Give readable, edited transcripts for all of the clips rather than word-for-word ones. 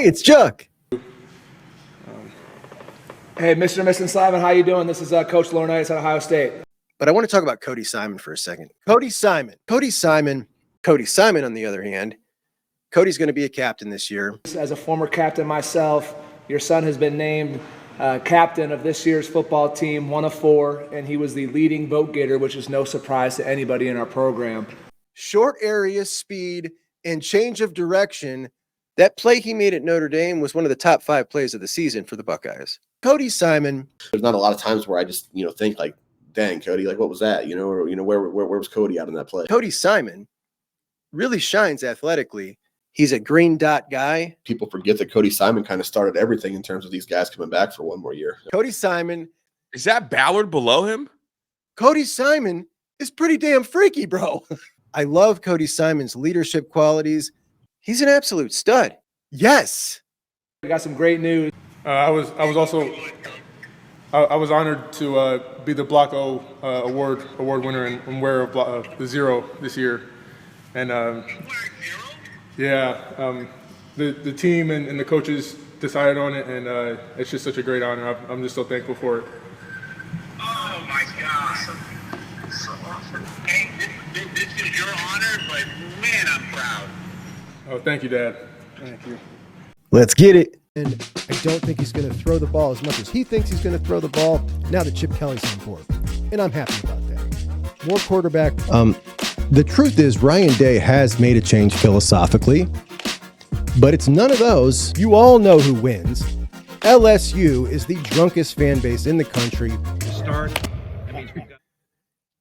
Hey, it's Juck. Hey, Mr. and Mrs. Simon, how you doing? This is Coach Laurinaitis at Ohio State. But I want to talk about Cody Simon for a second. Cody Simon, on the other hand, Cody's going to be a captain this year. As a former captain myself, your son has been named captain of this year's football team, 1 of 4, and he was the leading vote getter, which is no surprise to anybody in our program. Short area, speed, and change of direction. That play he made at Notre Dame was one of the top 5 plays of the season for the Buckeyes. Cody Simon. There's not a lot of times where I just, think like, dang, Cody, like, what was that? Or, where was Cody out in that play? Cody Simon really shines athletically. He's a green dot guy. People forget that Cody Simon kind of started everything in terms of these guys coming back for one more year. Cody Simon. Is that Ballard below him? Cody Simon is pretty damn freaky, bro. I love Cody Simon's leadership qualities. He's an absolute stud. Yes. We got some great news. I was honored to be the Block O award winner and wearer of the 0 this year, and the team and the coaches decided on it, and it's just such a great honor. I'm just so thankful for it. Oh my God! So awesome. Hey, this is your honor, but man, I'm proud. Oh, thank you, Dad. Thank you. Let's get it. And I don't think he's going to throw the ball as much as he thinks he's going to throw the ball now that Chip Kelly's on board. And I'm happy about that. More quarterback. The truth is Ryan Day has made a change philosophically, but it's none of those. You all know who wins. LSU is the drunkest fan base in the country.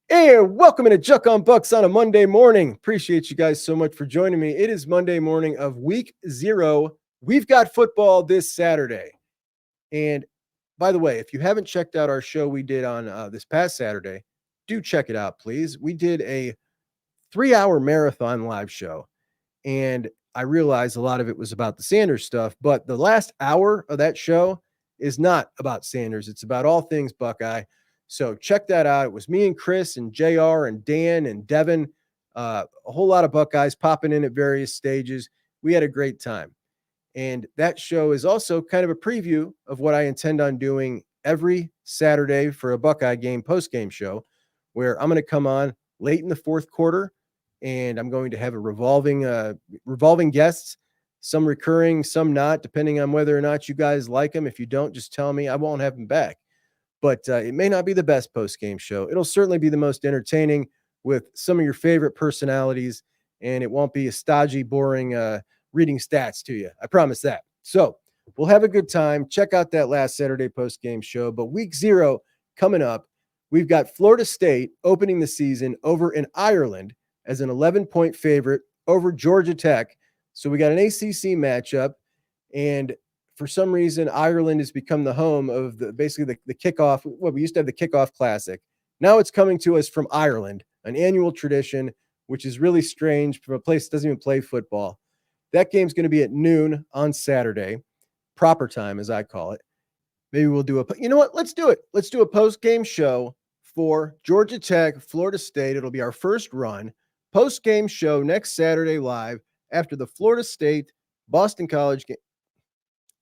Hey, welcome to Juckonbucks on a Monday morning. Appreciate you guys so much for joining me. It is Monday morning of week 0. We've got football this Saturday. And by the way, if you haven't checked out our show we did on this past Saturday, do check it out, please. We did a 3-hour marathon live show. And I realized a lot of it was about the Sanders stuff, but the last hour of that show is not about Sanders. It's about all things Buckeye. So check that out. It was me and Chris and JR and Dan and Devin, a whole lot of Buckeyes popping in at various stages. We had a great time. And that show is also kind of a preview of what I intend on doing every Saturday for a Buckeye game post-game show, where I'm going to come on late in the fourth quarter, and I'm going to have a revolving guests, some recurring, some not, depending on whether or not you guys like them. If you don't, just tell me. I won't have them back. But it may not be the best post-game show. It'll certainly be the most entertaining with some of your favorite personalities, and it won't be a stodgy, boring reading stats to you. I promise that. So we'll have a good time. Check out that last Saturday post-game show. But week 0 coming up, we've got Florida State opening the season over in Ireland as an 11-point favorite over Georgia Tech. So we got an ACC matchup, and for some reason, Ireland has become the home of the kickoff. Well, we used to have the kickoff classic. Now it's coming to us from Ireland, an annual tradition, which is really strange from a place that doesn't even play football. That game's going to be at noon on Saturday, proper time, as I call it. Maybe we'll do you know what? Let's do it. Let's do a post-game show for Georgia Tech, Florida State. It'll be our first run. Post-game show next Saturday live after the Florida State, Boston College game,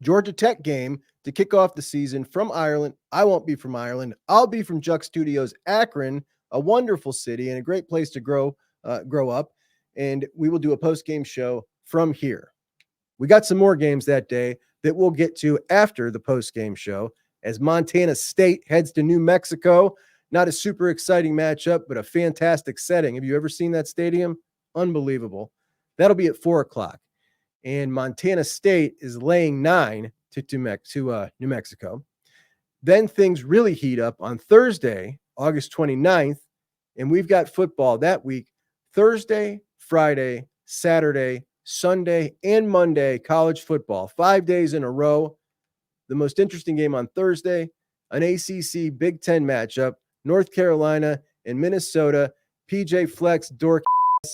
Georgia Tech game to kick off the season from Ireland. I won't be from Ireland. I'll be from Juck Studios, Akron, a wonderful city and a great place to grow up. And we will do a post-game show from here. We got some more games that day that we'll get to after the post-game show as Montana State heads to New Mexico. Not a super exciting matchup, but a fantastic setting. Have you ever seen that stadium? Unbelievable. That'll be at 4:00. And Montana State is laying 9 to New Mexico. Then things really heat up on Thursday, August 29th, and we've got football that week, Thursday, Friday, Saturday, Sunday, and Monday, college football, 5 days in a row. The most interesting game on Thursday, an ACC Big Ten matchup, North Carolina and Minnesota, PJ Flex, Dork,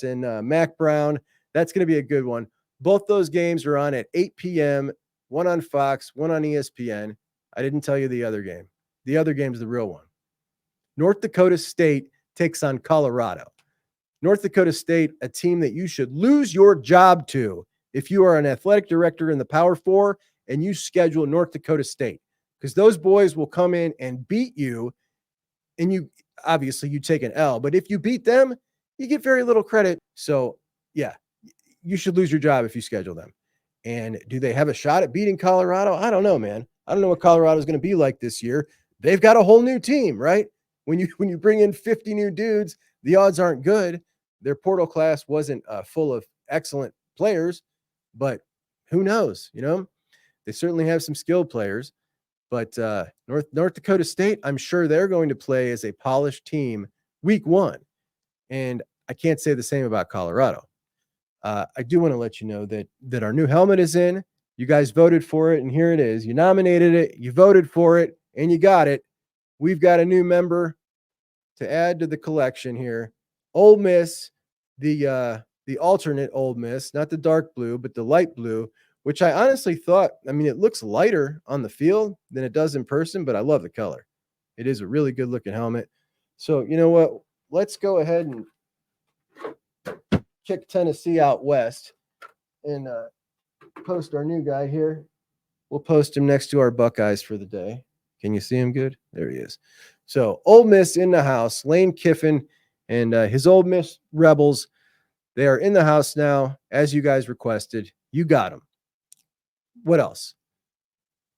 and Mac Brown. That's going to be a good one. Both those games are on at 8 p.m., one on Fox, one on ESPN. I didn't tell you the other game. The other game's the real one. North Dakota State takes on Colorado. North Dakota State, a team that you should lose your job to if you are an athletic director in the Power Four and you schedule North Dakota State, because those boys will come in and beat you, and you obviously you take an L, but if you beat them, you get very little credit. So yeah, you should lose your job if you schedule them. And do they have a shot at beating Colorado? I don't know, man. I don't know what Colorado is going to be like this year. They've got a whole new team, right? When you bring in 50 new dudes, the odds aren't good. Their portal class wasn't full of excellent players, but who knows? You know, they certainly have some skilled players. But North Dakota State, I'm sure they're going to play as a polished team week one. And I can't say the same about Colorado. I do want to let you know that our new helmet is in. You guys voted for it, and here it is. You nominated it, you voted for it, and you got it. We've got a new member to add to the collection here. Ole Miss, the alternate Ole Miss, not the dark blue, but the light blue, which I honestly thought, I mean, it looks lighter on the field than it does in person, but I love the color. It is a really good looking helmet. So, you know what? Let's go ahead and kick Tennessee out west and post our new guy here. We'll post him next to our Buckeyes for the day. Can you see him good? There he is. So Ole Miss in the house, Lane Kiffin and his Ole Miss Rebels. They are in the house now, as you guys requested. You got them. What else?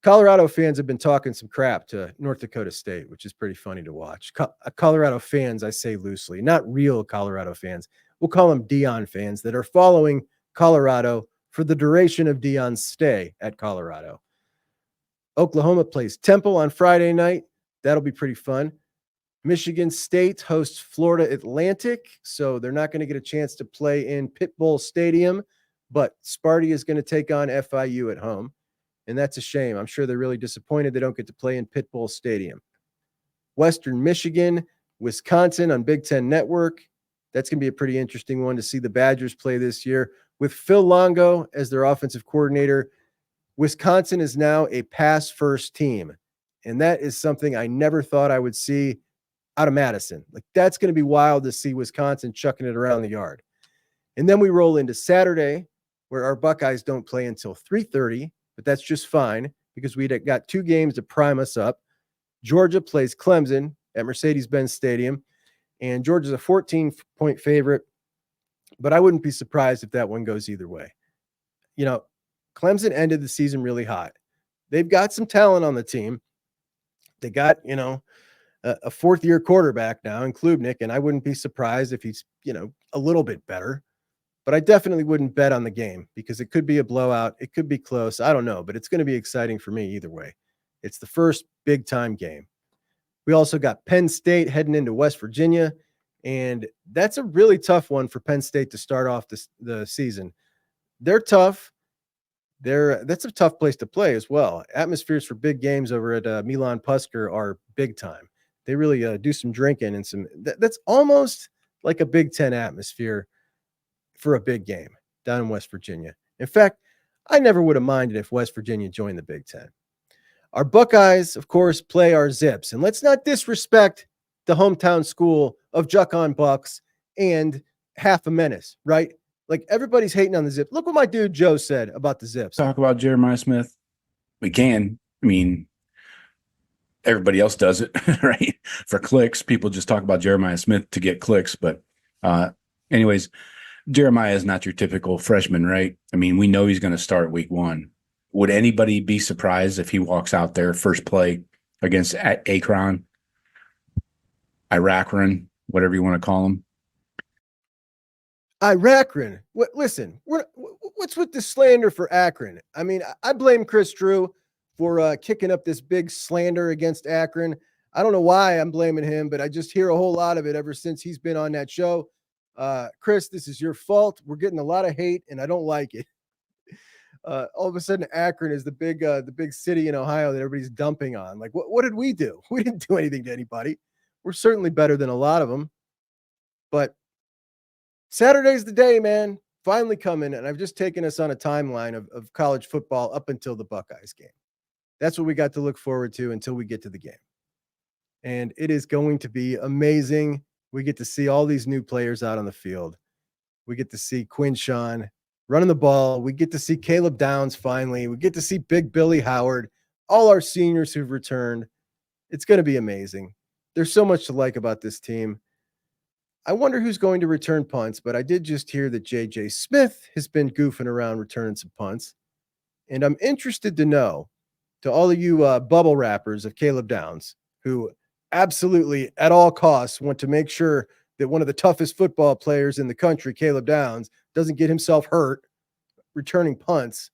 Colorado fans have been talking some crap to North Dakota State, which is pretty funny to watch. Colorado fans, I say loosely, not real Colorado fans. We'll call them Deion fans that are following Colorado for the duration of Deion's stay at Colorado. Oklahoma plays Temple on Friday night. That'll be pretty fun. Michigan State hosts Florida Atlantic, so they're not going to get a chance to play in Pit Bowl Stadium, but Sparty is going to take on FIU at home, and that's a shame. I'm sure they're really disappointed they don't get to play in Pit Bowl Stadium. Western Michigan, Wisconsin on Big Ten Network. That's going to be a pretty interesting one to see the Badgers play this year. With Phil Longo as their offensive coordinator, Wisconsin is now a pass-first team, and that is something I never thought I would see out of Madison. Like, that's going to be wild to see Wisconsin chucking it around the yard. And then we roll into Saturday, where our Buckeyes don't play until 3:30, but that's just fine because we got two games to prime us up. Georgia plays Clemson at Mercedes-Benz Stadium, and Georgia's a 14-point favorite, but I wouldn't be surprised if that one goes either way. You know, Clemson ended the season really hot. They've got some talent on the team. They got, you know, a fourth-year quarterback now in Klubnik, and I wouldn't be surprised if he's, you know, a little bit better. But I definitely wouldn't bet on the game because it could be a blowout. It could be close. I don't know, but it's going to be exciting for me either way. It's the first big-time game. We also got Penn State heading into West Virginia, and that's a really tough one for Penn State to start off the season. They're tough. That's a tough place to play as well. Atmospheres for big games over at Milan Pusker are big time. They really do some drinking and some. That's almost like a Big Ten atmosphere for a big game down in West Virginia. In fact, I never would have minded if West Virginia joined the Big Ten. Our Buckeyes, of course, play our Zips, and let's not disrespect the hometown school of Juckonbucks and half a menace, right? Like, everybody's hating on the Zips. Look what my dude Joe said about the Zips. Talk about Jeremiah Smith. We can. I mean, everybody else does it, right? For clicks, people just talk about Jeremiah Smith to get clicks. But anyways, Jeremiah is not your typical freshman, right? I mean, we know he's going to start week one. Would anybody be surprised if he walks out there first play against Akron, Iraqron, whatever you want to call him? Akron. Listen, what's with the slander for Akron? I mean, I blame Chris Drew for kicking up this big slander against Akron. I don't know why I'm blaming him, but I just hear a whole lot of it ever since he's been on that show. Chris, this is your fault. We're getting a lot of hate, and I don't like it. All of a sudden, Akron is the big city in Ohio that everybody's dumping on. Like, what did we do? We didn't do anything to anybody. We're certainly better than a lot of them. But Saturday's the day, man. Finally coming, and I've just taken us on a timeline of college football up until the Buckeyes game. That's what we got to look forward to until we get to the game. And it is going to be amazing. We get to see all these new players out on the field. We get to see Quinshawn, running the ball. We get to see Caleb Downs finally. We get to see Big Billy Howard, all our seniors who've returned. It's going to be amazing. There's so much to like about this team. I wonder who's going to return punts, but I did just hear that J.J. Smith has been goofing around returning some punts. And I'm interested to know, to all of you bubble wrappers of Caleb Downs, who absolutely at all costs want to make sure that one of the toughest football players in the country, Caleb Downs, doesn't get himself hurt returning punts.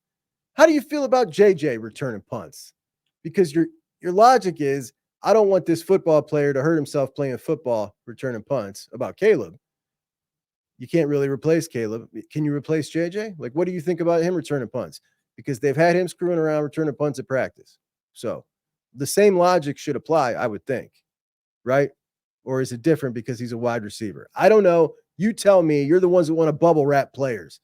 How do you feel about JJ returning punts? Because your logic is, I don't want this football player to hurt himself playing football, returning punts. About Caleb, you can't really replace Caleb. Can you replace JJ? Like, what do you think about him returning punts? Because they've had him screwing around returning punts at practice. So the same logic should apply, I would think, right? Or is it different because he's a wide receiver? I don't know. You tell me. You're the ones that want to bubble wrap players.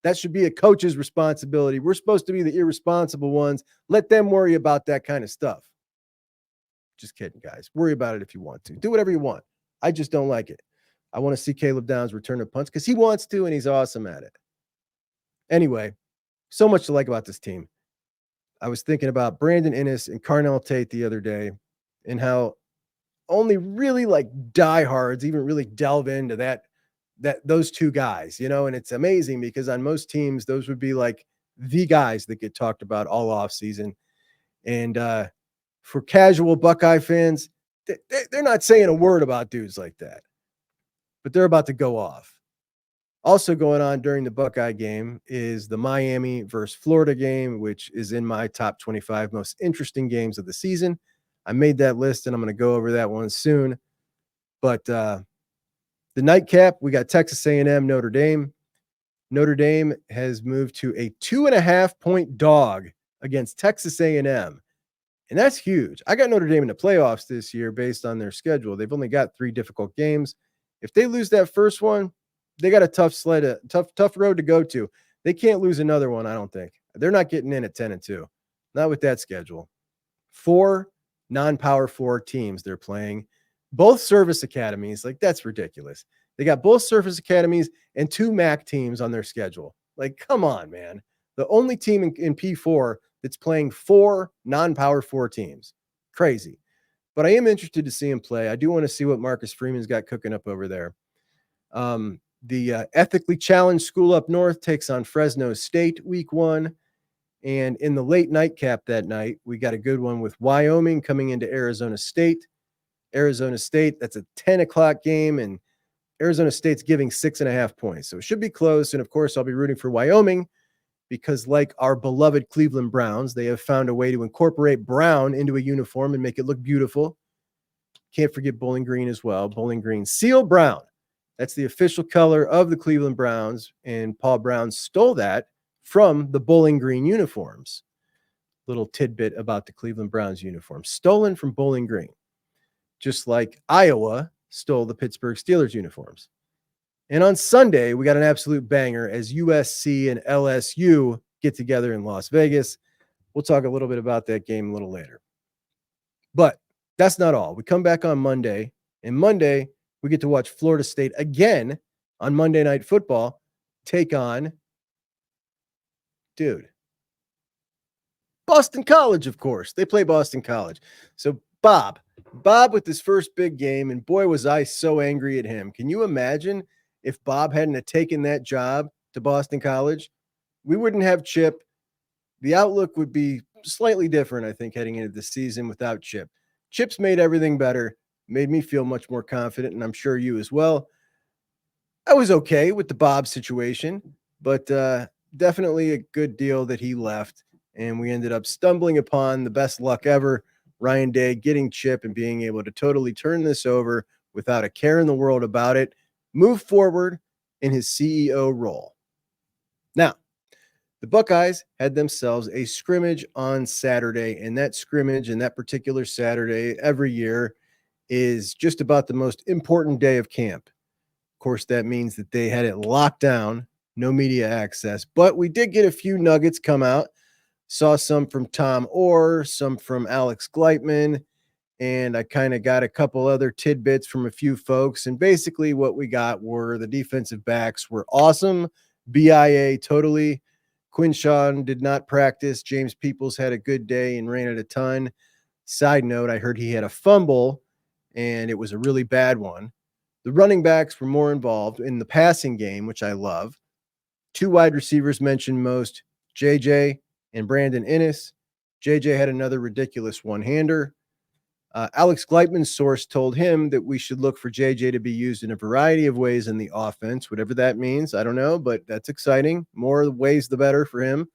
That should be a coach's responsibility. We're supposed to be the irresponsible ones. Let them worry about that kind of stuff. Just kidding, guys. Worry about it if you want to. Do whatever you want. I just don't like it. I want to see Caleb Downs return to punts because he wants to, and he's awesome at it. Anyway, so much to like about this team. I was thinking about Brandon Inniss and Carnell Tate the other day and how only really like diehards even really delve into those two guys, you know, and it's amazing because on most teams, those would be like the guys that get talked about all off season. And for casual Buckeye fans, they're not saying a word about dudes like that, but they're about to go off. Also going on during the Buckeye game is the Miami versus Florida game, which is in my top 25 most interesting games of the season. I made that list, and I'm going to go over that one soon. But the nightcap, we got Texas A&M, Notre Dame. Notre Dame has moved to a 2.5-point dog against Texas A&M, and that's huge. I got Notre Dame in the playoffs this year based on their schedule. They've only got 3 difficult games. If they lose that first one, they got a tough road to go to. They can't lose another one, I don't think. They're not getting in at 10-2. Not with that schedule. 4 non-power 4 teams they're playing. Both service academies. Like, that's ridiculous. They got both service academies and 2 MAC teams on their schedule. Like, come on, man. The only team in P4 that's playing 4 non-power 4 teams. Crazy. But I am interested to see him play. I do want to see what Marcus Freeman's got cooking up over there. The ethically challenged school up north takes on Fresno State week 1. And in the late nightcap that night, we got a good one with Wyoming coming into Arizona State. Arizona State, that's a 10 o'clock game, and Arizona State's giving 6.5 points. So it should be close. And of course, I'll be rooting for Wyoming because, like our beloved Cleveland Browns, they have found a way to incorporate brown into a uniform and make it look beautiful. Can't forget Bowling Green as well. Bowling Green seal brown. That's the official color of the Cleveland Browns, and Paul Brown stole that from the Bowling Green uniforms. Little tidbit about the Cleveland Browns uniform. Stolen from Bowling Green. Just like Iowa stole the Pittsburgh Steelers uniforms. And on Sunday, we got an absolute banger as USC and LSU get together in Las Vegas. We'll talk a little bit about that game a little later. But that's not all. We come back on Monday, and Monday, we get to watch Florida State again on Monday Night Football take on, Boston College, of course. They play Boston College. So Bob with his first big game, and boy, was I so angry at him. Can you imagine if Bob hadn't have taken that job to Boston College? We wouldn't have Chip. The outlook would be slightly different, I think, heading into the season without Chip. Chip's made everything better, made me feel much more confident, and I'm sure you as well. I was okay with the Bob situation, but definitely a good deal that he left, and we ended up stumbling upon the best luck ever, Ryan Day getting Chip and being able to totally turn this over without a care in the world about it, move forward in his CEO role. Now, the Buckeyes had themselves a scrimmage on Saturday, and that scrimmage and that particular Saturday every year is just about the most important day of camp. Of course, that means that they had it locked down, no media access, but we did get a few nuggets come out. Saw some from Tom Orr, some from Alex Gleitman, and I kind of got a couple other tidbits from a few folks. And basically what we got were the defensive backs were awesome. BIA totally. Quinshawn did not practice. James Peoples had a good day and ran it a ton. Side note, I heard he had a fumble, and it was a really bad one. The running backs were more involved in the passing game, which I love. 2 wide receivers mentioned most, JJ and Brandon Innes. JJ had another ridiculous one-hander. Alex Gleitman's source told him that we should look for JJ to be used in a variety of ways in the offense, whatever that means. I don't know, but that's exciting. More ways, the better for him.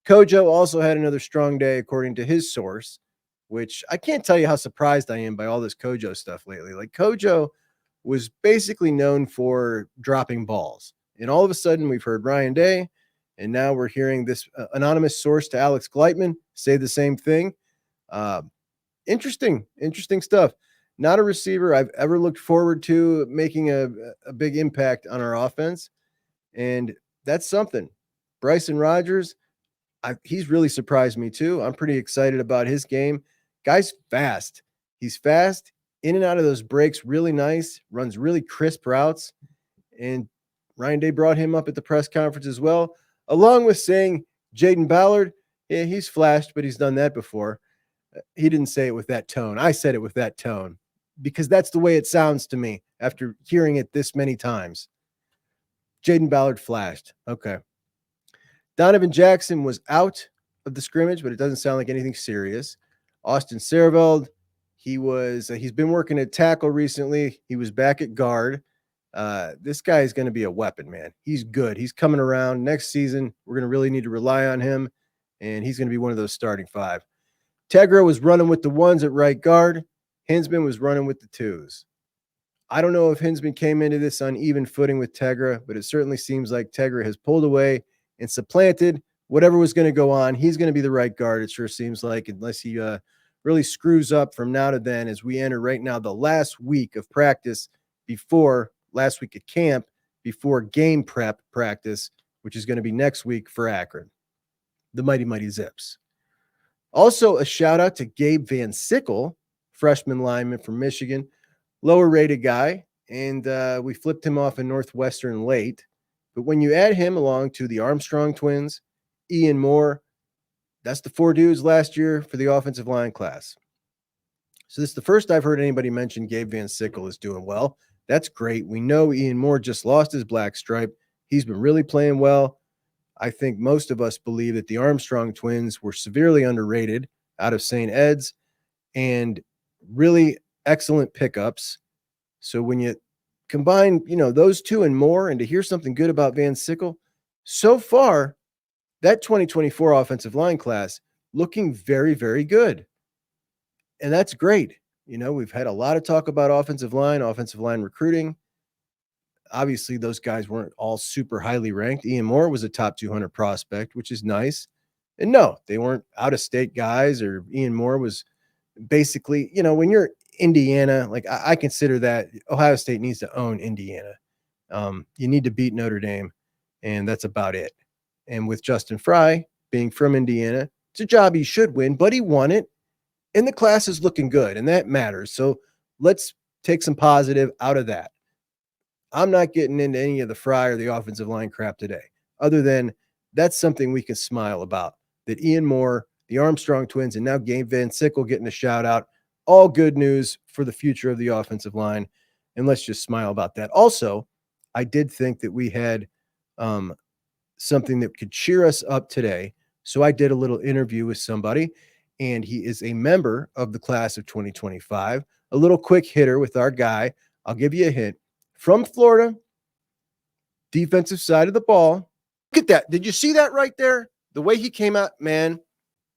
Kojo also had another strong day, according to his source, which I can't tell you how surprised I am by all this Kojo stuff lately. Like, Kojo was basically known for dropping balls. And all of a sudden, we've heard Ryan Day, and now we're hearing this anonymous source to Alex Gleitman say the same thing. Interesting stuff. Not a receiver I've ever looked forward to making a big impact on our offense. And that's something. Bryson Rodgers, he's really surprised me too. I'm pretty excited about his game. Guy's fast. He's fast, in and out of those breaks, really nice, runs really crisp routes. And Ryan Day brought him up at the press conference as well, along with saying Jaden Ballard, yeah, he's flashed, but he's done that before. He didn't say it with that tone. I said it with that tone because that's the way it sounds to me after hearing it this many times. Jaden Ballard flashed. Okay. Donovan Jackson was out of the scrimmage, but it doesn't sound like anything serious. Austin Serveld, he's been working at tackle recently. He was back at guard. This guy is going to be a weapon, man. He's good. He's coming around next season. We're going to really need to rely on him, and he's going to be one of those starting 5. Tegra was running with the 1s at right guard. Hinsman was running with the 2s. I don't know if Hinsman came into this on even footing with Tegra, but it certainly seems like Tegra has pulled away and supplanted whatever was going to go on. He's going to be the right guard, it sure seems like, unless he really screws up from now to then as we enter right now the last week of practice before last week of camp, before game prep practice, which is going to be next week for Akron. The mighty Zips. Also, a shout out to Gabe Van Sickle, freshman lineman from Michigan, lower rated guy, and we flipped him off in Northwestern late. But when you add him along to the Armstrong twins, Ian Moore, that's the 4 dudes last year for the offensive line class. So this is the first I've heard anybody mention Gabe Van Sickle is doing well. That's great. We know Ian Moore just lost his black stripe. He's been really playing well. I think most of us believe that the Armstrong twins were severely underrated out of St. Ed's and really excellent pickups. So when you combine, those 2 and more, and to hear something good about Van Sickle, so far, that 2024 offensive line class looking very, very good. And that's great. We've had a lot of talk about offensive line recruiting. Obviously, those guys weren't all super highly ranked. Ian Moore was a top 200 prospect, which is nice. And no, they weren't out-of-state guys, or Ian Moore was basically, when you're Indiana, like I consider that Ohio State needs to own Indiana. You need to beat Notre Dame, and that's about it. And with Justin Fry being from Indiana, it's a job he should win, but he won it. And the class is looking good, and that matters. So let's take some positive out of that. I'm not getting into any of the Fry or the offensive line crap today, other than that's something we can smile about. That Ian Moore, the Armstrong twins, and now Gabe Van Sickle getting a shout out. All good news for the future of the offensive line. And let's just smile about that. Also, I did think that we had something that could cheer us up today. So I did a little interview with somebody, and he is a member of the class of 2025, a little quick hitter with our guy. I'll give you a hint. From Florida, defensive side of the ball. Look at that. Did you see that right there? The way he came out, man,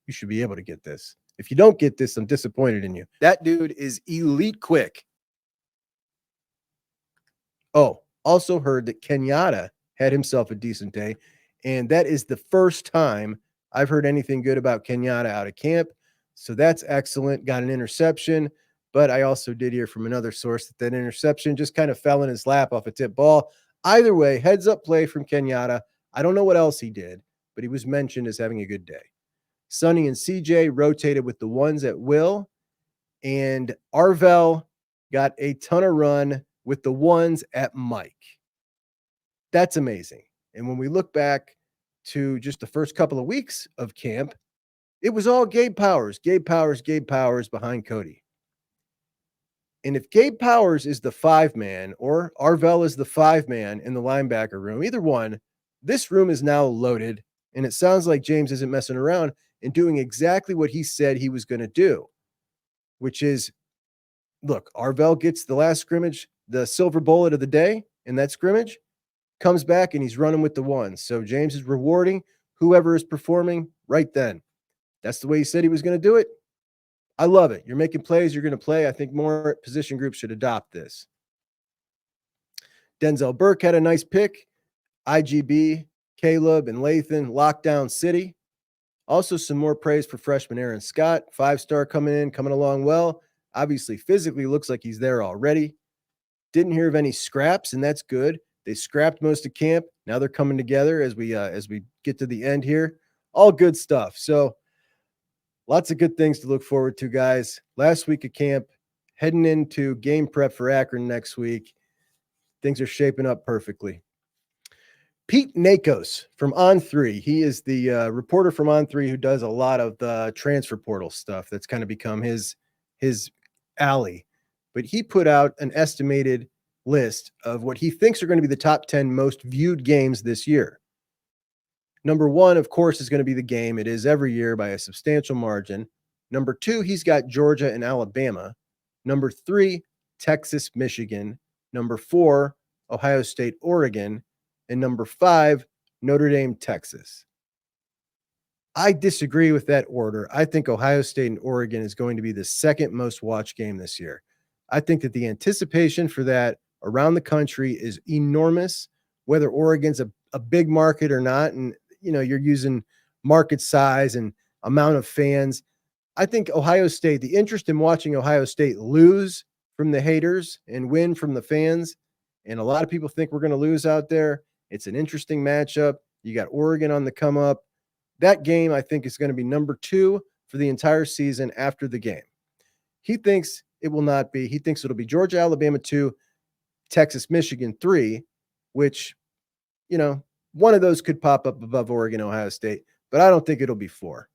you should be able to get this. If you don't get this, I'm disappointed in you. That dude is elite quick. Oh, also heard that Kenyatta had himself a decent day, and that is the first time I've heard anything good about Kenyatta out of camp. So that's excellent. Got an interception. But I also did hear from another source that interception just kind of fell in his lap off a tip ball. Either way, heads up play from Kenyatta. I don't know what else he did, but he was mentioned as having a good day. Sonny and CJ rotated with the 1s at will, and Arvell got a ton of run with the 1s at Mike. That's amazing. And when we look back to just the first couple of weeks of camp, it was all Gabe Powers behind Cody. And if Gabe Powers is the 5-man or Arvell is the 5-man in the linebacker room, either one, this room is now loaded. And it sounds like James isn't messing around and doing exactly what he said he was going to do, which is, look, Arvell gets the last scrimmage, the silver bullet of the day in that scrimmage, comes back and he's running with the ones. So James is rewarding whoever is performing right then. That's the way he said he was going to do it. I love it. You're making plays, you're going to play. I think more position groups should adopt this. Denzel Burke had a nice pick. IGB, Caleb, and Lathan, lockdown city. Also, some more praise for freshman Aaron Scott. 5-star coming along well. Obviously, physically looks like he's there already. Didn't hear of any scraps, and that's good. They scrapped most of camp. Now they're coming together as we get to the end here. All good stuff. So lots of good things to look forward to, guys. Last week of camp, heading into game prep for Akron next week. Things are shaping up perfectly. Pete Nakos from On3. He is the reporter from On3 who does a lot of the transfer portal stuff. That's kind of become his alley. But he put out an estimated list of what he thinks are going to be the top 10 most viewed games this year. Number 1, of course, is going to be the game. It is every year by a substantial margin. Number 2, he's got Georgia and Alabama. Number 3, Texas, Michigan. Number 4, Ohio State, Oregon. And number 5, Notre Dame, Texas. I disagree with that order. I think Ohio State and Oregon is going to be the second most watched game this year. I think that the anticipation for that around the country is enormous, whether Oregon's a big market or not. And, you're using market size and amount of fans. I think Ohio State, the interest in watching Ohio State lose from the haters and win from the fans. And a lot of people think we're going to lose out there. It's an interesting matchup. You got Oregon on the come up. That game, I think, is going to be number 2 for the entire season after the game. He thinks it will not be. He thinks it'll be Georgia, Alabama 2, Texas, Michigan 3, which, one of those could pop up above Oregon, Ohio State, but I don't think it'll be 4.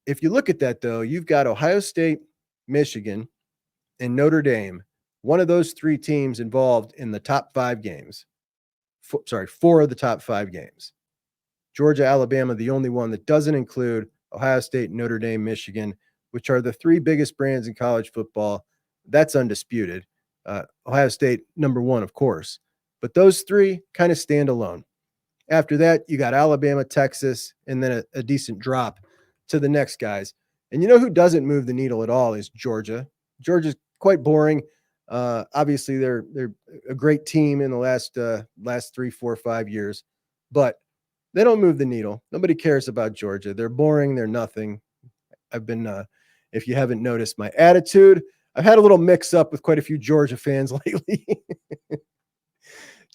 If you look at that, though, you've got Ohio State, Michigan, and Notre Dame, one of those 3 teams involved in the top 5 games. 4 of the top 5 games. Georgia, Alabama, the only one that doesn't include Ohio State, Notre Dame, Michigan, which are the 3 biggest brands in college football. That's undisputed. Ohio State, number 1, of course. But those 3 kind of stand alone. After that, you got Alabama, Texas, and then a decent drop to the next guys. And who doesn't move the needle at all is Georgia. Georgia's quite boring. Obviously, they're a great team in the last 3, 4, 5 years, but they don't move the needle. Nobody cares about Georgia. They're boring. They're nothing. I've been, if you haven't noticed my attitude, I've had a little mix up with quite a few Georgia fans lately.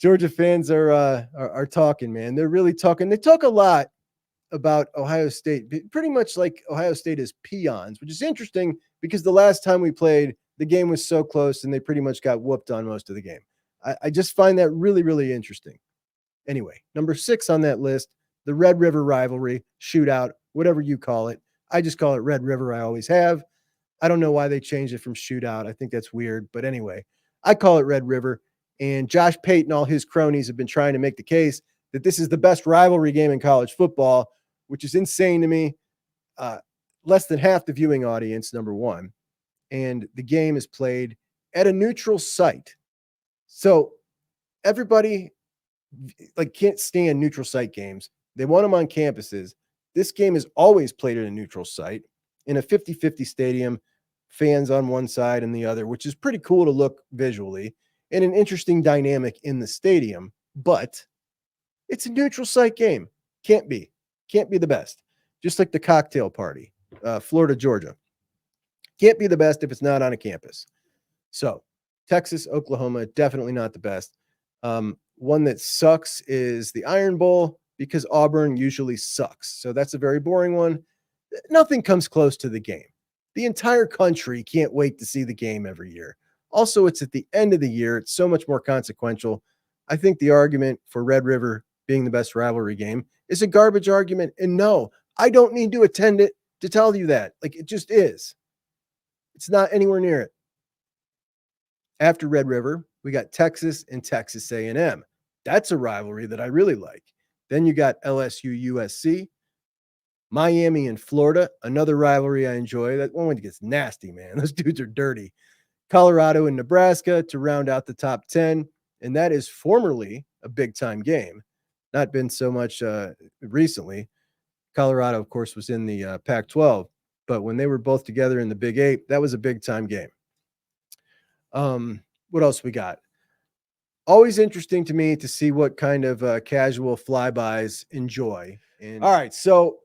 Georgia fans are talking, man. They're really talking. They talk a lot about Ohio State, pretty much like Ohio State is peons, which is interesting because the last time we played, the game was so close and they pretty much got whooped on most of the game. I just find that really, really interesting. Anyway, number 6 on that list, the Red River rivalry, shootout, whatever you call it. I just call it Red River. I always have. I don't know why they changed it from shootout. I think that's weird. But anyway, I call it Red River. And Josh Pate and all his cronies have been trying to make the case that this is the best rivalry game in college football, which is insane to me. Less than half the viewing audience, number 1. And the game is played at a neutral site. So everybody can't stand neutral site games. They want them on campuses. This game is always played at a neutral site in a 50-50 stadium, fans on one side and the other, which is pretty cool to look visually and an interesting dynamic in the stadium. But it's a neutral site game. Can't be the best. Just like the cocktail party, Florida, Georgia. Can't be the best if it's not on a campus. So Texas, Oklahoma, definitely not the best. One that sucks is the Iron Bowl because Auburn usually sucks. So that's a very boring one. Nothing comes close to the game. The entire country can't wait to see the game every year. Also, it's at the end of the year. It's so much more consequential. I think the argument for Red River being the best rivalry game is a garbage argument. And no, I don't need to attend it to tell you that. Like, it just is. It's not anywhere near it. After Red River, we got Texas and Texas A&M. That's a rivalry that I really like. Then you got LSU USC, Miami and Florida, another rivalry I enjoy. That one gets nasty, man. Those dudes are dirty. Colorado and Nebraska to round out the top 10. And that is formerly a big-time game. Not been so much recently. Colorado, of course, was in the Pac-12. But when they were both together in the Big 8, that was a big-time game. What else we got? Always interesting to me to see what kind of casual flybys enjoy. And all right, so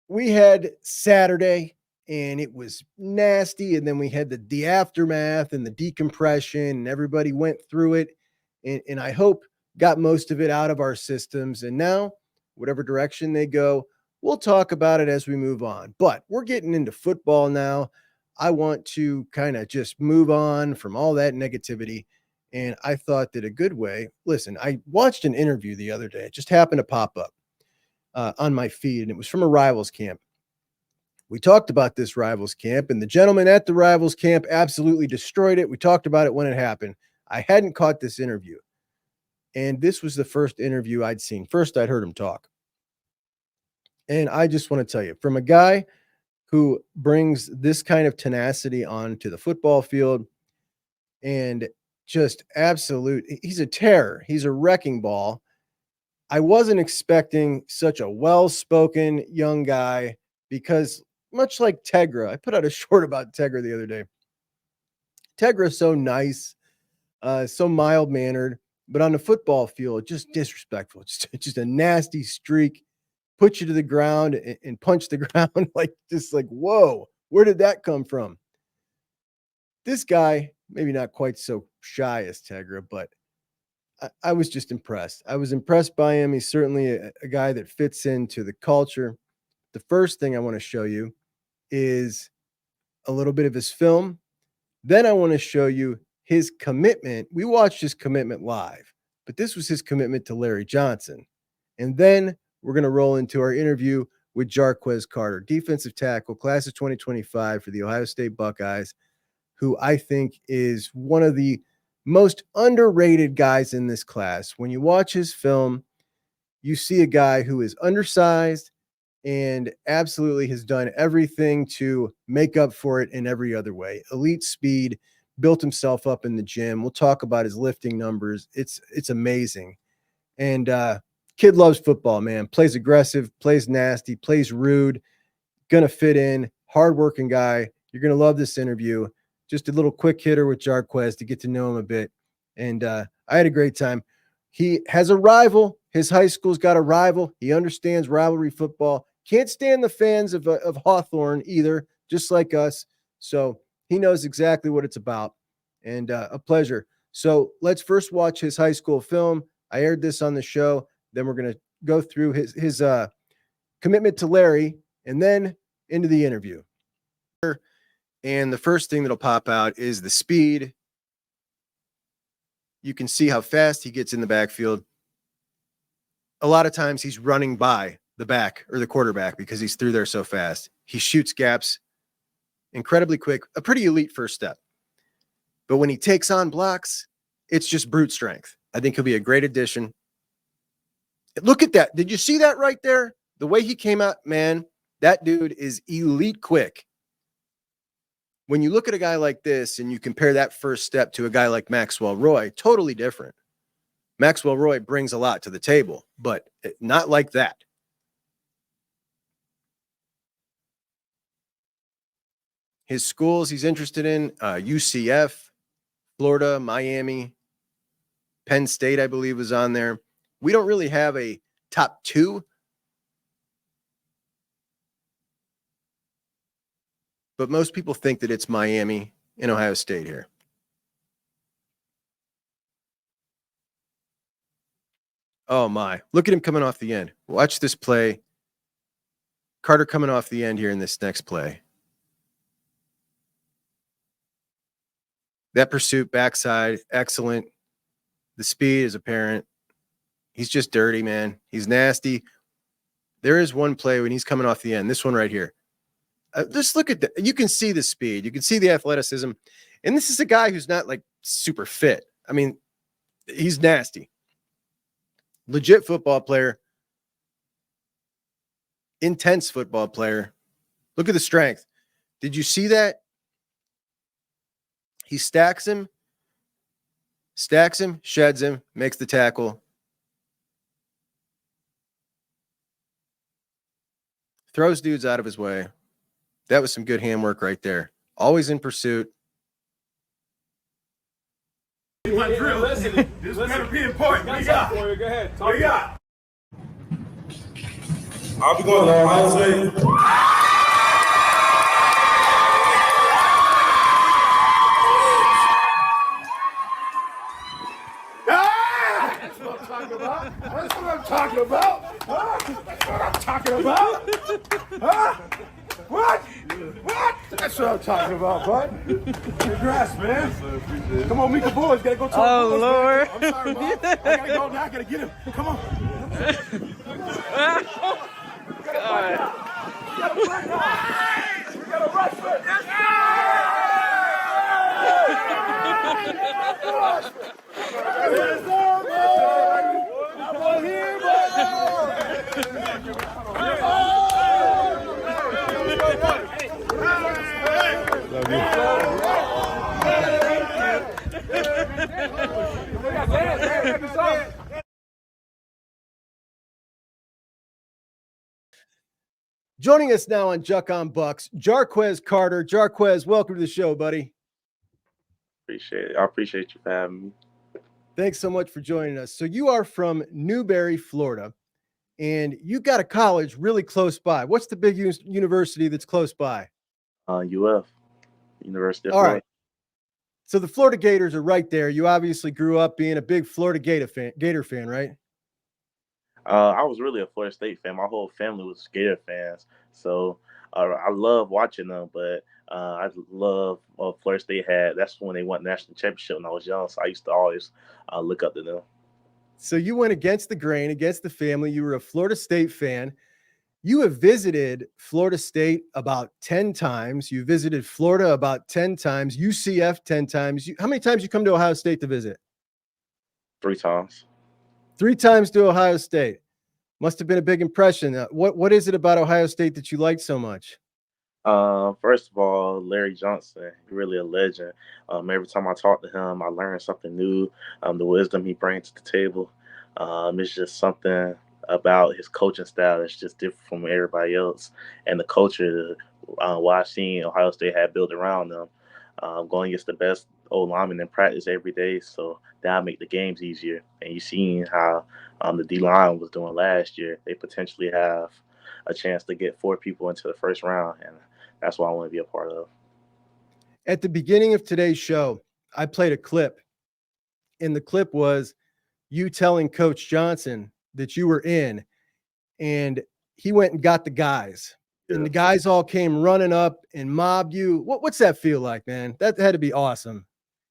we had Saturday, and it was nasty. And then we had the aftermath and the decompression, and everybody went through it. And I hope got most of it out of our systems. And now, whatever direction they go, we'll talk about it as we move on. But we're getting into football now. I want to kind of just move on from all that negativity. And I thought that a good way, listen, I watched an interview the other day. It just happened to pop up on my feed, and it was from a Rivals camp. We talked about this Rivals camp, and the gentleman at the Rivals camp absolutely destroyed it. We talked about it when it happened. I hadn't caught this interview. And this was the first interview I'd seen. First, I'd heard him talk. And I just want to tell you, from a guy who brings this kind of tenacity onto the football field and just he's a terror. He's a wrecking ball. I wasn't expecting such a well-spoken young guy because much like Tegra, I put out a short about Tegra the other day. Tegra is so nice, so mild-mannered, but on the football field, just disrespectful. It's just a nasty streak. Put you to the ground and punch the ground like whoa, where did that come from? This guy, maybe not quite so shy as Tegra, but I was just impressed. I was impressed by him. He's certainly a guy that fits into the culture. The first thing I want to show you is a little bit of his film. Then I want to show you his commitment. We watched his commitment live, but this was his commitment to Larry Johnson. And then we're going to roll into our interview with Jarquez Carter, defensive tackle, class of 2025 for the Ohio State Buckeyes, who I think is one of the most underrated guys in this class. When you watch his film, you see a guy who is undersized and absolutely has done everything to make up for it in every other way. Elite speed, built himself up in the gym. We'll talk about his lifting numbers. It's amazing. And kid loves football, man. Plays aggressive, plays nasty, plays rude, gonna fit in, hardworking guy. You're gonna love this interview. Just a little quick hitter with Jarquez to get to know him a bit. And I had a great time. He has a rival. His high school's got a rival. He understands rivalry football. Can't stand the fans of Hawthorne either, just like us. So he knows exactly what it's about. And a pleasure. So let's first watch his high school film. I aired this on the show. Then we're going to go through his commitment to Larry and then into the interview. And the first thing that'll pop out is the speed. You can see how fast he gets in the backfield. A lot of times he's running by the back or the quarterback because he's through there so fast. He shoots gaps incredibly quick, a pretty elite first step. But when he takes on blocks, it's just brute strength. I think he'll be a great addition. Look at that. Did you see that right there? The way he came out, man, that dude is elite quick. When you look at a guy like this and you compare that first step to a guy like Maxwell Roy, totally different. Maxwell Roy brings a lot to the table, but not like that. His schools he's interested in, UCF, Florida, Miami, Penn State, I believe, was on there. We don't really have a top two, but most people think that it's Miami and Ohio State here. Oh, my. Look at him coming off the end. Watch this play. Carter coming off the end here in this next play. That pursuit backside, excellent. The speed is apparent. He's just dirty, man. He's nasty. There is one play when he's coming off the end. This one right here. Just look at that. You can see the speed. You can see the athleticism. And this is a guy who's not like super fit. I mean, he's nasty. Legit football player. Intense football player. Look at the strength. Did you see that? He stacks him, sheds him, makes the tackle. Throws dudes out of his way. That was some good handwork right there. Always in pursuit. Listen, this better be important. What you got? Go ahead. What you got? I'll be going to Ohio State. That's what I'm talking about. That's what I'm talking about. Huh? That's what I'm talking about. Huh? What? What? That's what I'm talking about, bud. Congrats, man. Come on, meet the boys. Gotta go talk to the boys, Lord. Man. I'm sorry, Bob. I gotta go now. I gotta get him. Come on. We gotta rush it. Joining us now on Juckonbucks, Jarquez Carter. Jarquez, welcome to the show, buddy. Appreciate it. I appreciate you for having me. Thanks so much for joining us. So you are from Newberry, Florida, and you got a college really close by. What's the big university that's close by? UF, University of All Florida. right. So the Florida Gators are right there. You obviously grew up being a big Florida Gator fan, right? I was really a Florida State fan. My whole family was Gator fans, so I love watching them. But I love Florida State had. That's when they won the national championship when I was young. So I used to always look up to them. So you went against the grain, against the family. You were a Florida State fan. You have visited Florida State about 10 times. You visited Florida about 10 times, UCF 10 times. How many times you come to Ohio State to visit? 3 times. 3 times to Ohio State. Must have been a big impression. What is it about Ohio State that you like so much? First of all, Larry Johnson, really a legend. Every time I talk to him, I learn something new. The wisdom he brings to the table. It's just something about his coaching style that's just different from everybody else, and the culture what I've seen Ohio State had built around them, going against the best old linemen in practice every day, so that'll make the games easier. And you seen how the D-line was doing last year. They potentially have a chance to get 4 people into the first round, and that's what I want to be a part of. At the beginning of today's show, I played a clip, and the clip was you telling Coach Johnson that you were in, and he went and got the guys. Yeah. And the guys all came running up and mobbed you. What's that feel like, man? That had to be awesome.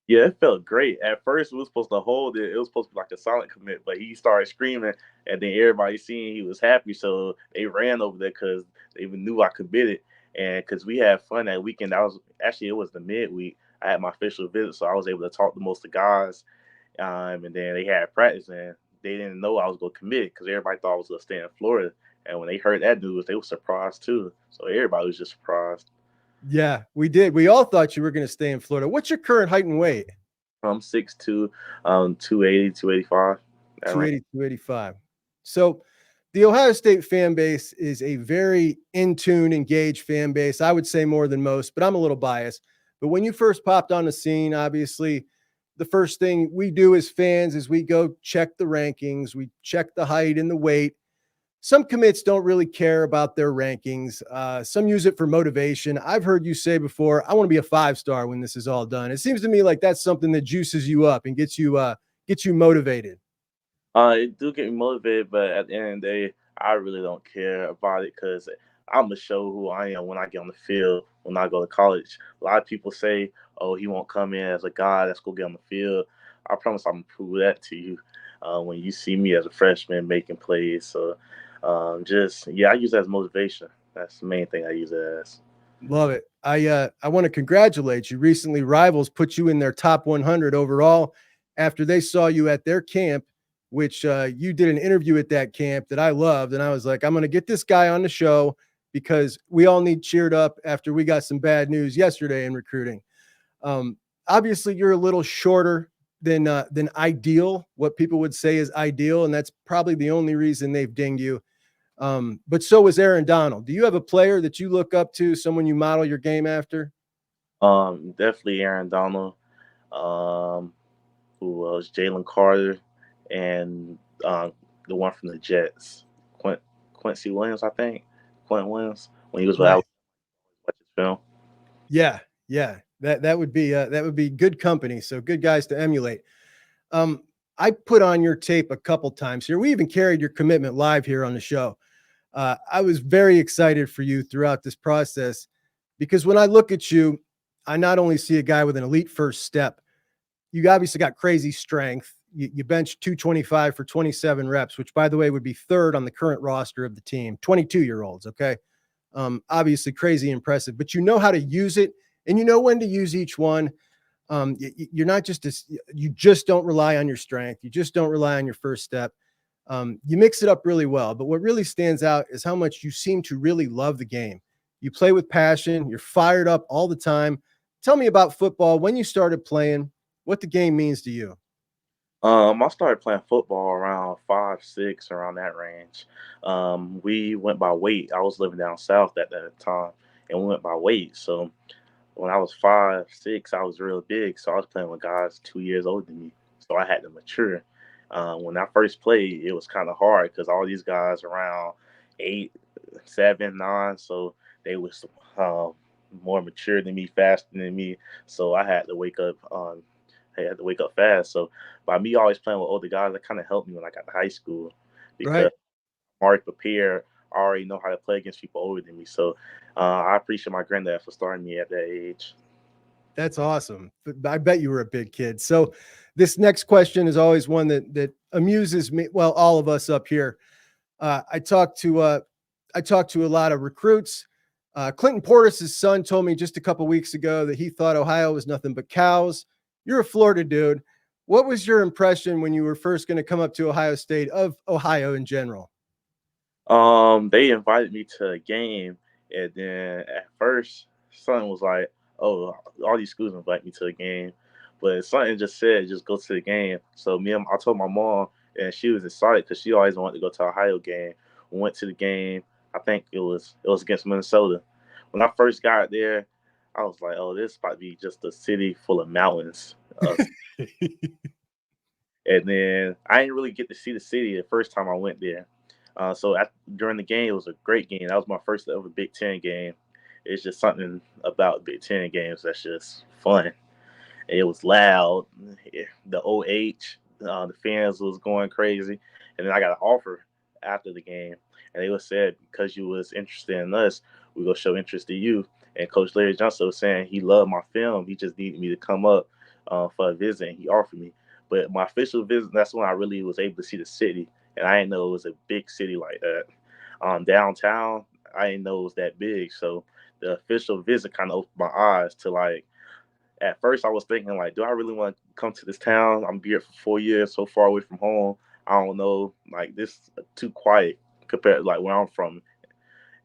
Yeah, it felt great. At first, we were supposed to hold it. It was supposed to be like a silent commit, but he started screaming, and then everybody seen he was happy, so they ran over there because they even knew I committed. And because we had fun that weekend, it was the midweek. I had my official visit, so I was able to talk to most of the guys. And then they had practice, and they didn't know I was going to commit because everybody thought I was going to stay in Florida. And when they heard that news, they were surprised too. So everybody was just surprised. Yeah, we did. We all thought you were going to stay in Florida. What's your current height and weight? I'm 6'2", 280, 285. 280, 285. So the Ohio State fan base is a very in-tune, engaged fan base. I would say more than most, but I'm a little biased. But when you first popped on the scene, obviously, the first thing we do as fans is we go check the rankings. We check the height and the weight. Some commits don't really care about their rankings. Some use it for motivation. I've heard you say before, I want to be a 5-star when this is all done. It seems to me like that's something that juices you up and gets you motivated. It do get me motivated, but at the end of the day, I really don't care about it because I'm going to show who I am when I get on the field, when I go to college. A lot of people say, oh, he won't come in as a guy that's going to get on the field. I promise I'm gonna prove that to you when you see me as a freshman making plays. So I use that as motivation. That's the main thing I use it as. Love it. I want to congratulate you. Recently, Rivals put you in their top 100 overall after they saw you at their camp, which you did an interview at that camp that I loved. And I was like, I'm going to get this guy on the show because we all need cheered up after we got some bad news yesterday in recruiting. Obviously, you're a little shorter than ideal, what people would say is ideal. And that's probably the only reason they've dinged you. But so was Aaron Donald. Do you have a player that you look up to, someone you model your game after? Definitely Aaron Donald. Who else? Jalen Carter, and the one from the Jets, Quincy Williams, I think. Quentin Williams when he was with Alabama. Watch his film. Yeah. That would be good company. So good guys to emulate. I put on your tape a couple times here. We even carried your commitment live here on the show. I was very excited for you throughout this process because when I look at you, I not only see a guy with an elite first step, you obviously got crazy strength. You bench 225 for 27 reps, which by the way would be third on the current roster of the team, 22-year-olds. Okay. Obviously crazy impressive, but you know how to use it and you know when to use each one. You're not you just don't rely on your strength. You just don't rely on your first step. You mix it up really well, but what really stands out is how much you seem to really love the game. You play with passion. You're fired up all the time. Tell me about football, when you started playing, what the game means to you. I started playing football around 5, 6, around that range. We went by weight. I was living down south at that time, and we went by weight. So when I was 5, 6, I was real big. So I was playing with guys 2 years older than me. So I had to mature. When I first played, it was kind of hard because all these guys around 8, 7, 9, so they was more mature than me, faster than me. So I had to wake up. I had to wake up fast. So by me always playing with older guys, that kind of helped me when I got to high school because Right. I'm already prepared. I already know how to play against people older than me. So I appreciate my granddad for starting me at that age. That's awesome. I bet you were a big kid. So this next question is always one that amuses me. Well, all of us up here. I talked to a lot of recruits. Clinton Portis' son told me just a couple weeks ago that he thought Ohio was nothing but cows. You're a Florida dude. What was your impression when you were first going to come up to Ohio State, of Ohio in general? They invited me to a game, and then at first, son was like, "Oh, all these schools invite me to a game," but something just said, "Just go to the game." So I told my mom, and she was excited because she always wanted to go to a Ohio game. We went to the game. I think it was against Minnesota. When I first got there, I was like, "Oh, this might be just a city full of mountains." And then I didn't really get to see the city the first time I went there. During the game, it was a great game. That was my first ever Big Ten game. It's just something about Big Ten games that's just fun. It was loud. The the fans was going crazy. And then I got an offer after the game. And they was said, because you was interested in us, we gonna show interest in you. And Coach Larry Johnson was saying he loved my film. He just needed me to come up for a visit, and he offered me. But my official visit, that's when I really was able to see the city. And I didn't know it was a big city like that. Downtown, I didn't know it was that big. So the official visit kind of opened my eyes to, like, at first I was thinking, like, do I really want to come to this town? I'm here for 4 years, so far away from home. I don't know, like, this is too quiet compared to like where I'm from.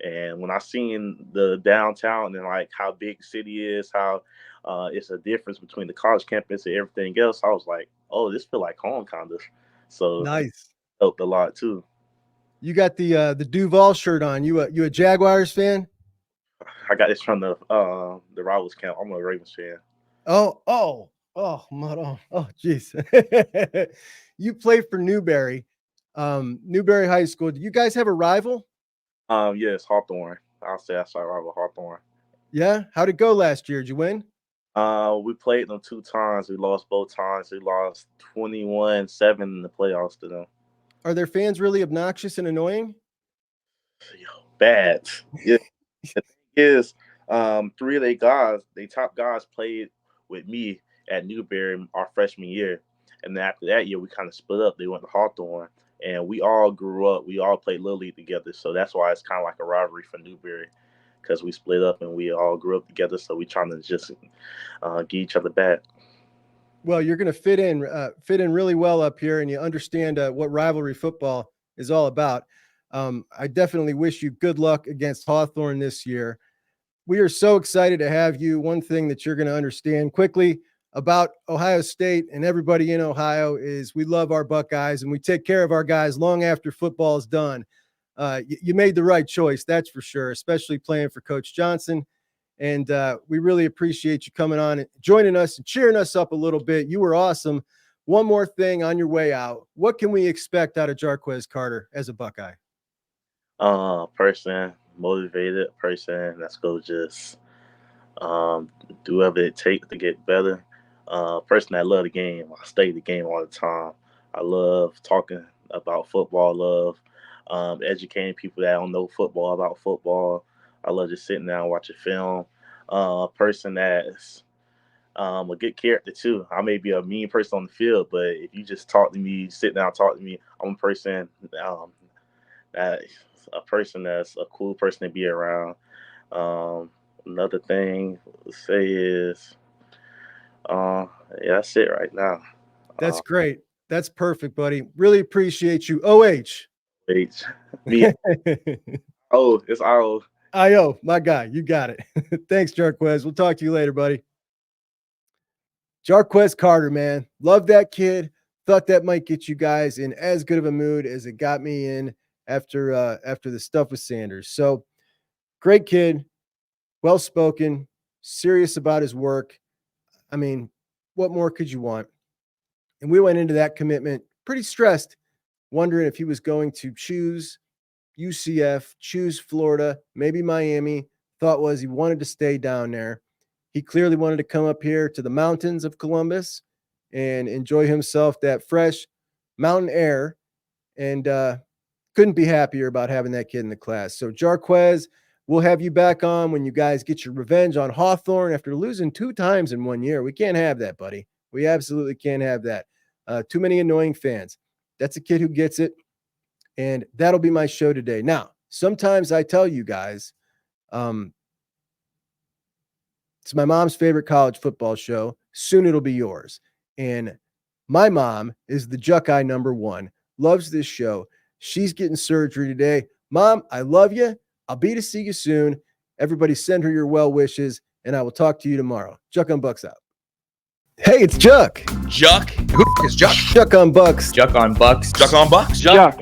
And when I seen the downtown and like how big the city is, how it's a difference between the college campus and everything else, I was like, oh, this feel like home kind of. So Nice. helped a lot too. You got the Duval shirt on. You a Jaguars fan? I got this from the Rivals camp. I'm a Ravens fan. Geez. You play for Newberry, Newberry High School. Do you guys have a rival? Yes, Hawthorne. I'll say I saw rival Hawthorne. Yeah. How'd it go last year? Did you win? We played them 2 times. We lost both times. We lost 21-7 in the playoffs to them. Are their fans really obnoxious and annoying? Bad. Yeah. The thing is, 3 of they top guys played with me at Newberry our freshman year. And then after that year, we kind of split up. They went to Hawthorne, and we all grew up. We all played Little League together. So that's why it's kind of like a rivalry for Newberry, because we split up and we all grew up together. So we trying to just give each other back. Well, you're going to fit in really well up here, and you understand what rivalry football is all about. I definitely wish you good luck against Hawthorne this year. We are so excited to have you. One thing that you're going to understand quickly about Ohio State and everybody in Ohio is we love our Buckeyes, and we take care of our guys long after football is done. You made the right choice, that's for sure, especially playing for Coach Johnson. And we really appreciate you coming on and joining us and cheering us up a little bit. You were awesome. One more thing on your way out. What can we expect out of Jarquez Carter as a Buckeye? Person, motivated person that's going to just do whatever it takes to get better. Person that love the game. I study the game all the time. I love talking about football. Love educating people that don't know football about football. I love just sitting down and watching film. Person that's a good character too. I may be a mean person on the field, but if you just talk to me, sit down, talk to me, I'm a person that's a cool person to be around. Another thing to say is, yeah, that's it right now. That's great. That's perfect, buddy. Really appreciate you. OH. Me. Oh, it's IO. IO, my guy. You got it. Thanks, Jarquez. We'll talk to you later, buddy. Jarquez Carter, man. Love that kid. Thought that might get you guys in as good of a mood as it got me in after the stuff with Sanders. So great kid, well-spoken, serious about his work. I mean, what more could you want? And we went into that commitment pretty stressed, wondering if he was going to choose UCF, choose Florida, maybe Miami. Thought was he wanted to stay down there. He clearly wanted to come up here to the mountains of Columbus and enjoy himself that fresh mountain air, and couldn't be happier about having that kid in the class. So Jarquez, we'll have you back on when you guys get your revenge on Hawthorne after losing 2 times in 1 year. We can't have that, buddy. We absolutely can't have that. Too many annoying fans. That's a kid who gets it. And that'll be my show today. Now, sometimes I tell you guys, it's my mom's favorite college football show. Soon it'll be yours. And my mom is the Juckeye #1, loves this show. She's getting surgery today. Mom, I love you. I'll be to see you soon. Everybody send her your well wishes, and I will talk to you tomorrow. Juckonbucks out. Hey, it's Juck. Juck? Who is Juck? Juckonbucks. Juckonbucks. Juckonbucks? Juck.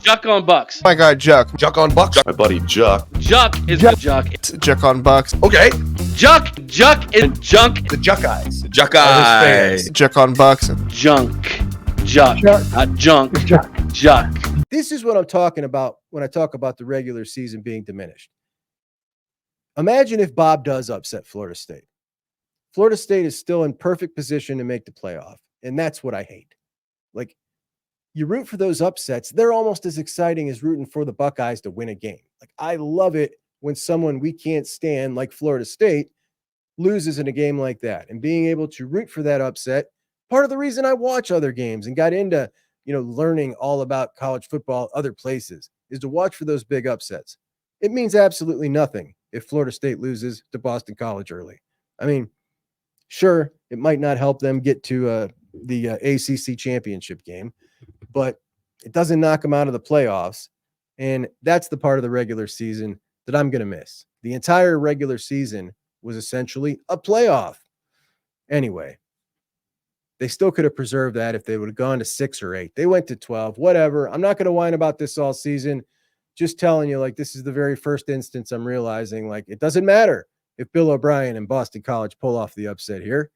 Juckonbucks. My guy Juck. Juckonbucks? My buddy Juck. Juck is the Juck. It's Juckonbucks. Okay. Juck is junk. The Juckeyes. Juckeye. Juckonbucks. Junk. Juck. Not junk. Juck. This is what I'm talking about when I talk about the regular season being diminished. Imagine if Bob does upset Florida State. Florida State is still in perfect position to make the playoff, and that's what I hate. Like, you root for those upsets. They're almost as exciting as rooting for the Buckeyes to win a game. Like, I love it when someone we can't stand, like Florida State, loses in a game like that. And being able to root for that upset, part of the reason I watch other games and got into, learning all about college football other places is to watch for those big upsets. It means absolutely nothing if Florida State loses to Boston College early. I mean, sure, it might not help them get to the ACC championship game, but it doesn't knock them out of the playoffs. And that's the part of the regular season that I'm going to miss. The entire regular season was essentially a playoff. Anyway, they still could have preserved that if they would have gone to 6 or 8. They went to 12, whatever. I'm not going to whine about this all season. Just telling you, like, this is the very first instance I'm realizing, like, it doesn't matter if Bill O'Brien and Boston College pull off the upset here.